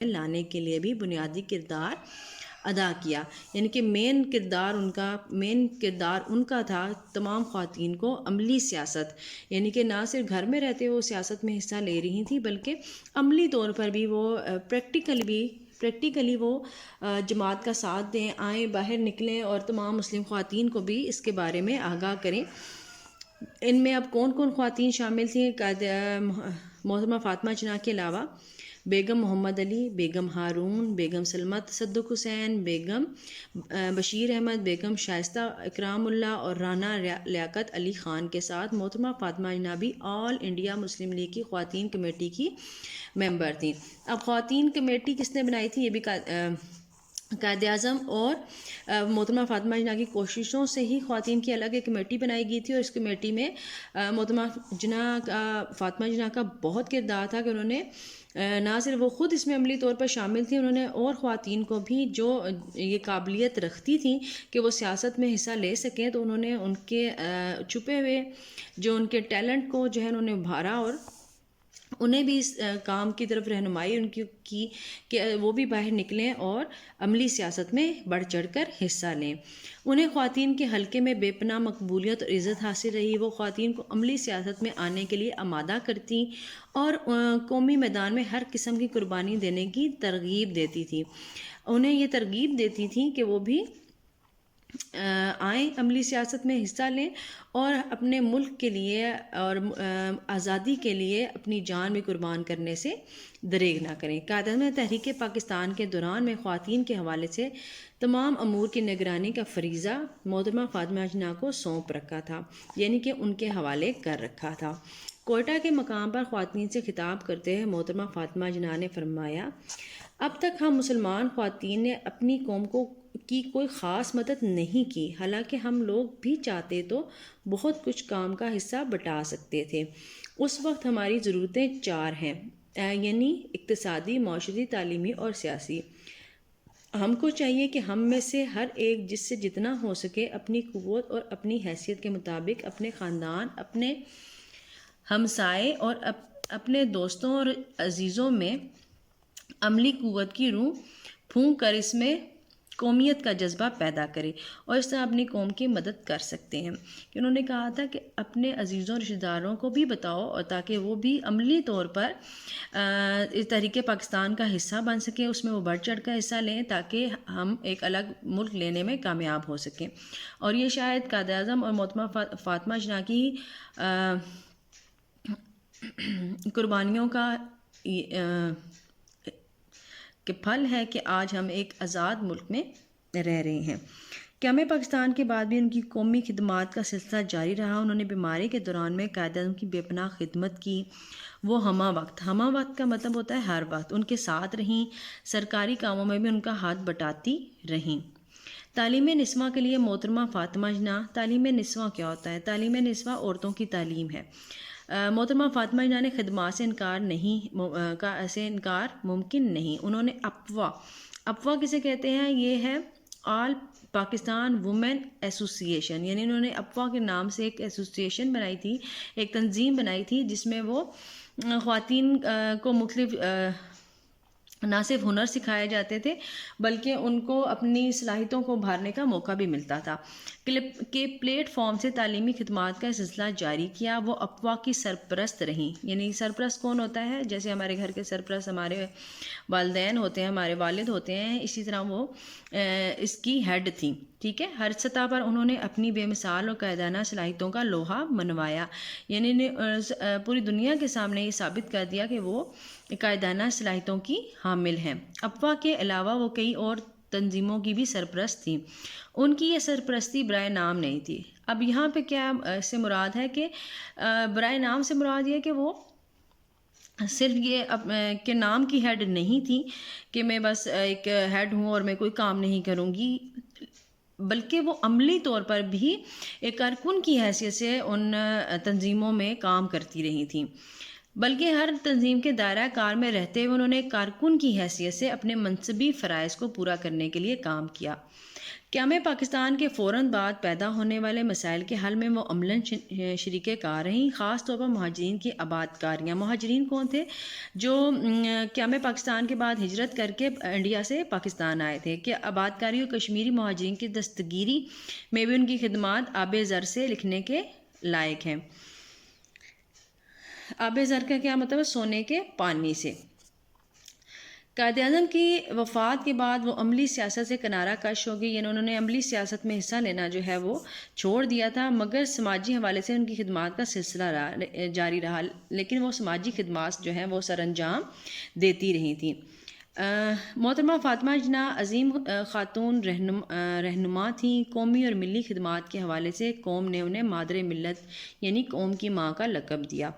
لانے کے لیے بھی بنیادی کردار ادا کیا. یعنی کہ مین کردار ان کا تھا تمام خواتین کو عملی سیاست، یعنی کہ نہ صرف گھر میں رہتے وہ سیاست میں حصہ لے رہی تھیں بلکہ عملی طور پر بھی وہ پریکٹیکلی وہ جماعت کا ساتھ دیں، آئیں، باہر نکلیں اور تمام مسلم خواتین کو بھی اس کے بارے میں آگاہ کریں. ان میں اب کون کون خواتین شامل تھیں؟ محترمہ فاطمہ جناح کے علاوہ بیگم محمد علی، بیگم ہارون، بیگم سلمت صدق حسین، بیگم بشیر احمد، بیگم شائستہ اکرام اللہ اور رانا لیاقت علی خان کے ساتھ محترمہ فاطمہ جناح بھی آل انڈیا مسلم لیگ کی خواتین کمیٹی کی ممبر تھیں. اب خواتین کمیٹی کس نے بنائی تھی؟ یہ بھی قائد اعظم اور محترمہ فاطمہ جناح کی کوششوں سے ہی خواتین کی الگ ایک کمیٹی بنائی گئی تھی، اور اس کمیٹی میں محترمہ فاطمہ جناح کا بہت کردار تھا کہ انہوں نے نہ صرف وہ خود اس میں عملی طور پر شامل تھیں، انہوں نے اور خواتین کو بھی جو یہ قابلیت رکھتی تھیں کہ وہ سیاست میں حصہ لے سکیں، تو انہوں نے ان کے چھپے ہوئے جو ان کے ٹیلنٹ کو جو ہے انہوں نے ابھارا اور انہیں بھی اس کام کی طرف رہنمائی ان کی کہ وہ بھی باہر نکلیں اور عملی سیاست میں بڑھ چڑھ کر حصہ لیں. انہیں خواتین کے حلقے میں بے پناہ مقبولیت اور عزت حاصل رہی. وہ خواتین کو عملی سیاست میں آنے کے لیے آمادہ کرتی اور قومی میدان میں ہر قسم کی قربانی دینے کی ترغیب دیتی تھی. انہیں یہ ترغیب دیتی تھیں کہ وہ بھی آئیں، عملی سیاست میں حصہ لیں اور اپنے ملک کے لیے اور آزادی کے لیے اپنی جان بھی قربان کرنے سے دریغ نہ کریں. قائد اعظم نے تحریک پاکستان کے دوران میں خواتین کے حوالے سے تمام امور کی نگرانی کا فریضہ محترمہ فاطمہ جناح کو سونپ رکھا تھا، یعنی کہ ان کے حوالے کر رکھا تھا. کوئٹہ کے مقام پر خواتین سے خطاب کرتے ہوئے محترمہ فاطمہ جناح نے فرمایا، اب تک ہم مسلمان خواتین نے اپنی قوم کی کوئی خاص مدد نہیں کی، حالانکہ ہم لوگ بھی چاہتے تو بہت کچھ کام کا حصہ بٹا سکتے تھے. اس وقت ہماری ضرورتیں 4 ہیں، یعنی اقتصادی، معاشرتی، تعلیمی اور سیاسی. ہم کو چاہیے کہ ہم میں سے ہر ایک جس سے جتنا ہو سکے اپنی قوت اور اپنی حیثیت کے مطابق اپنے خاندان، اپنے ہمسائے اور اپنے دوستوں اور عزیزوں میں عملی قوت کی روح پھونک کر اس میں قومیت کا جذبہ پیدا کرے اور اس طرح اپنی قوم کی مدد کر سکتے ہیں. کہ انہوں نے کہا تھا کہ اپنے عزیزوں اور رشتہ داروں کو بھی بتاؤ اور تاکہ وہ بھی عملی طور پر تحریک پاکستان کا حصہ بن سکیں، اس میں وہ بڑھ چڑھ کر حصہ لیں تاکہ ہم ایک الگ ملک لینے میں کامیاب ہو سکیں. اور یہ شاید قائد اعظم اور محترمہ فاطمہ جناح کی قربانیوں کا کہ پھل ہے کہ آج ہم ایک آزاد ملک میں رہ رہے ہیں. قیام پاکستان کے بعد بھی ان کی قومی خدمات کا سلسلہ جاری رہا. انہوں نے بیماری کے دوران میں قائد اعظم کی بے پناہ خدمت کی. وہ ہمہ وقت کا مطلب ہوتا ہے ہر وقت ان کے ساتھ رہیں، سرکاری کاموں میں بھی ان کا ہاتھ بٹاتی رہیں. تعلیم نسواں کے لیے محترمہ فاطمہ جناح. تعلیم نسواں کیا ہوتا ہے؟ تعلیم نسواں عورتوں کی تعلیم ہے. محترمہ فاطمہ جناح نے خدمات سے انکار ممکن نہیں. انہوں نے افوا کسے کہتے ہیں؟ یہ ہے آل پاکستان وومن ایسوسی ایشن، یعنی انہوں نے افوا کے نام سے ایک ایسوسیشن بنائی تھی، ایک تنظیم بنائی تھی جس میں وہ خواتین کو مختلف نہ صرف ہنر سکھائے جاتے تھے بلکہ ان کو اپنی صلاحیتوں کو ابھارنے کا موقع بھی ملتا تھا. کہ پلیٹ فارم سے تعلیمی خدمات کا سلسلہ جاری کیا. وہ افواہ کی سرپرست رہیں. یعنی سرپرست کون ہوتا ہے؟ جیسے ہمارے گھر کے سرپرست ہمارے والدین ہوتے ہیں، ہمارے والد ہوتے ہیں، اسی طرح وہ اس کی ہیڈ تھیں. ٹھیک ہے، ہر سطح پر انہوں نے اپنی بے مثال اور قائدانہ صلاحیتوں کا لوہا منوایا. یعنی پوری دنیا کے سامنے یہ ثابت کر دیا کہ وہ قائدانہ صلاحیتوں کی حامل ہیں. افواہ کے علاوہ وہ کئی اور تنظیموں کی بھی سرپرست تھیں. ان کی یہ سرپرستی برائے نام نہیں تھی. اب یہاں پہ کیا سے مراد ہے کہ برائے نام سے مراد یہ کہ وہ صرف یہ کہ نام کی ہیڈ نہیں تھی کہ میں بس ایک ہیڈ ہوں اور میں کوئی کام نہیں کروں گی، بلکہ وہ عملی طور پر بھی ایک کارکن کی حیثیت سے ان تنظیموں میں کام کرتی رہی تھیں. بلکہ ہر تنظیم کے دائرہ کار میں رہتے ہوئے انہوں نے کارکن کی حیثیت سے اپنے منصبی فرائض کو پورا کرنے کے لیے کام کیا. قیام پاکستان کے فوراً بعد پیدا ہونے والے مسائل کے حل میں وہ عملاً شریک کار رہیں، خاص طور پر مہاجرین کی آباد کاریاں۔ مہاجرین کون تھے؟ جو قیام پاکستان کے بعد ہجرت کر کے انڈیا سے پاکستان آئے تھے، کہ آباد کاری اور کشمیری مہاجرین کی دستگیری میں بھی ان کی خدمات آب زر سے لکھنے کے لائق ہیں۔ آب زر کا کیا مطلب ہے؟ سونے کے پانی سے۔ قائد اعظم کی وفات کے بعد وہ عملی سیاست سے کنارہ کش ہو گئی، یعنی انہوں نے عملی سیاست میں حصہ لینا جو ہے وہ چھوڑ دیا تھا، مگر سماجی حوالے سے ان کی خدمات کا سلسلہ جاری رہا، لیکن وہ سماجی خدمات جو ہیں وہ سر انجام دیتی رہی تھیں۔ محترمہ فاطمہ جناح عظیم خاتون رہنما تھیں۔ قومی اور ملی خدمات کے حوالے سے قوم نے انہیں مادر ملت یعنی قوم کی ماں کا لقب دیا۔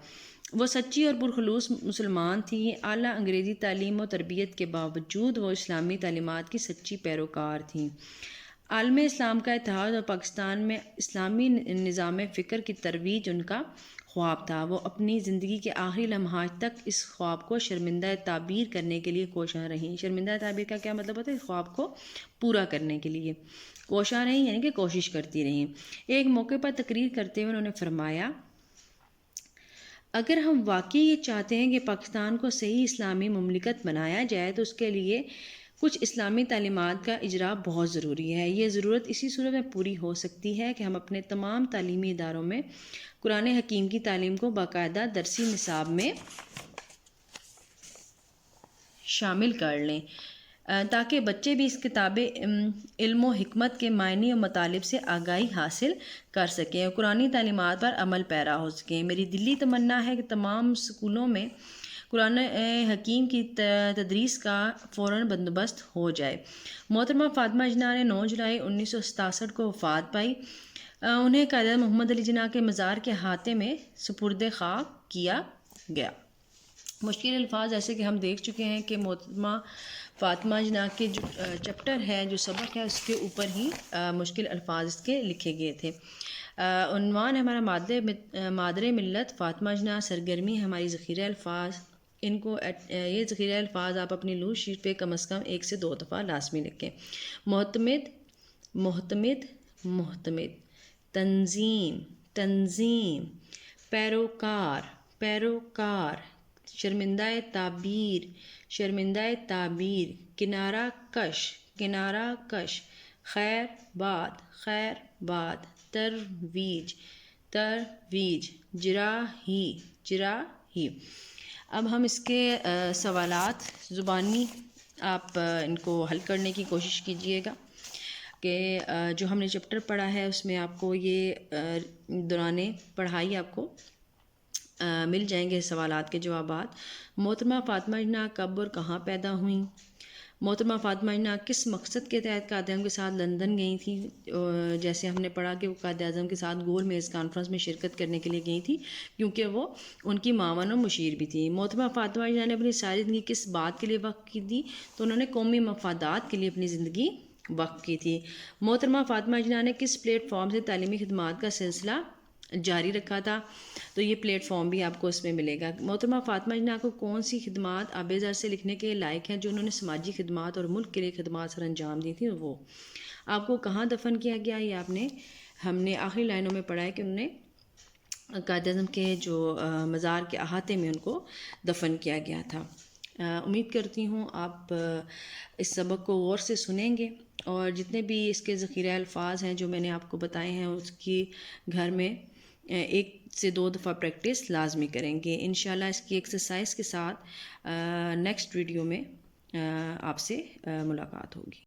وہ سچی اور پرخلوص مسلمان تھیں۔ اعلیٰ انگریزی تعلیم و تربیت کے باوجود وہ اسلامی تعلیمات کی سچی پیروکار تھیں۔ عالم اسلام کا اتحاد اور پاکستان میں اسلامی نظام فکر کی ترویج ان کا خواب تھا۔ وہ اپنی زندگی کے آخری لمحات تک اس خواب کو شرمندہ تعبیر کرنے کے لیے کوشاں رہیں۔ شرمندہ تعبیر کا کیا مطلب ہوتا ہے؟ اس خواب کو پورا کرنے کے لیے کوشاں رہیں، یعنی کہ کوشش کرتی رہیں۔ ایک موقع پر تقریر کرتے ہوئے انہوں نے فرمایا، اگر ہم واقعی یہ چاہتے ہیں کہ پاکستان کو صحیح اسلامی مملکت بنایا جائے تو اس کے لیے کچھ اسلامی تعلیمات کا اجرا بہت ضروری ہے۔ یہ ضرورت اسی صورت میں پوری ہو سکتی ہے کہ ہم اپنے تمام تعلیمی اداروں میں قرآن حکیم کی تعلیم کو باقاعدہ درسی نصاب میں شامل کر لیں، تاکہ بچے بھی اس کتاب علم و حکمت کے معنی اور مطالب سے آگاہی حاصل کر سکیں اور قرآنی تعلیمات پر عمل پیرا ہو سکیں۔ میری دلی تمنا ہے کہ تمام اسکولوں میں قرآن حکیم کی تدریس کا فوراً بندوبست ہو جائے۔ محترمہ فاطمہ جناح نے 9 جولائی 1967 کو وفات پائی۔ انہیں قائد محمد علی جناح کے مزار کے احاطے میں سپرد خاک کیا گیا۔ مشکل الفاظ جیسے کہ ہم دیکھ چکے ہیں کہ محترمہ فاطمہ جناح کے جو چیپٹر ہے، جو سبق ہے، اس کے اوپر ہی مشکل الفاظ اس کے لکھے گئے تھے۔ عنوان ہے ہمارا مادر ملت فاطمہ جناح، سرگرمی ہے ہماری ذخیرہ الفاظ۔ ان کو یہ ذخیرہ الفاظ آپ اپنی لوز شیٹ پہ کم از کم 1 سے 2 دفعہ لازمی لکھیں۔ معتمد، محتمد، محتمد، تنظیم، تنظیم، پیروکار، پیروکار، شرمندہ تعبیر، شرمندہ تعبیر، کنارہ کش، کنارہ کش، خیر باد، خیر باد، ترویج، ترویج، جراحی، جراحی۔ اب ہم اس کے سوالات زبانی آپ ان کو حل کرنے کی کوشش کیجئے گا کہ جو ہم نے چیپٹر پڑھا ہے اس میں آپ کو یہ دوران پڑھائی آپ کو مل جائیں گے سوالات کے جوابات۔ محترمہ فاطمہ جناح کب اور کہاں پیدا ہوئیں؟ محترمہ فاطمہ جناح کس مقصد کے تحت قائد اعظم کے ساتھ لندن گئی تھیں؟ جیسے ہم نے پڑھا کہ وہ قائد اعظم کے ساتھ گول میز کانفرنس میں شرکت کرنے کے لیے گئی تھی، کیونکہ وہ ان کی معاون و مشیر بھی تھی۔ محترمہ فاطمہ جناح نے اپنی ساری زندگی کس بات کے لیے وقف کی تھی؟ تو انہوں نے قومی مفادات کے لیے اپنی زندگی وقف کی تھی۔ محترمہ فاطمہ جناح نے کس پلیٹ فارم سے تعلیمی خدمات کا سلسلہ جاری رکھا تھا؟ تو یہ پلیٹ فارم بھی آپ کو اس میں ملے گا۔ محترمہ فاطمہ جناح کو کون سی خدمات آب زر سے لکھنے کے لائق ہیں جو انہوں نے سماجی خدمات اور ملک کے لیے خدمات سر انجام دی تھیں؟ وہ آپ کو کہاں دفن کیا گیا؟ یہ ہم نے آخری لائنوں میں پڑھا ہے کہ انہوں نے قائد اعظم کے جو مزار کے احاطے میں ان کو دفن کیا گیا تھا۔ امید کرتی ہوں آپ اس سبق کو غور سے سنیں گے اور جتنے بھی اس کے ذخیرہ الفاظ ہیں جو میں نے آپ کو بتائے ہیں اس کی گھر میں 1 سے 2 دفعہ پریکٹس لازمی کریں گے۔ انشاءاللہ اس کی ایکسرسائز کے ساتھ نیکسٹ ویڈیو میں آپ سے ملاقات ہوگی۔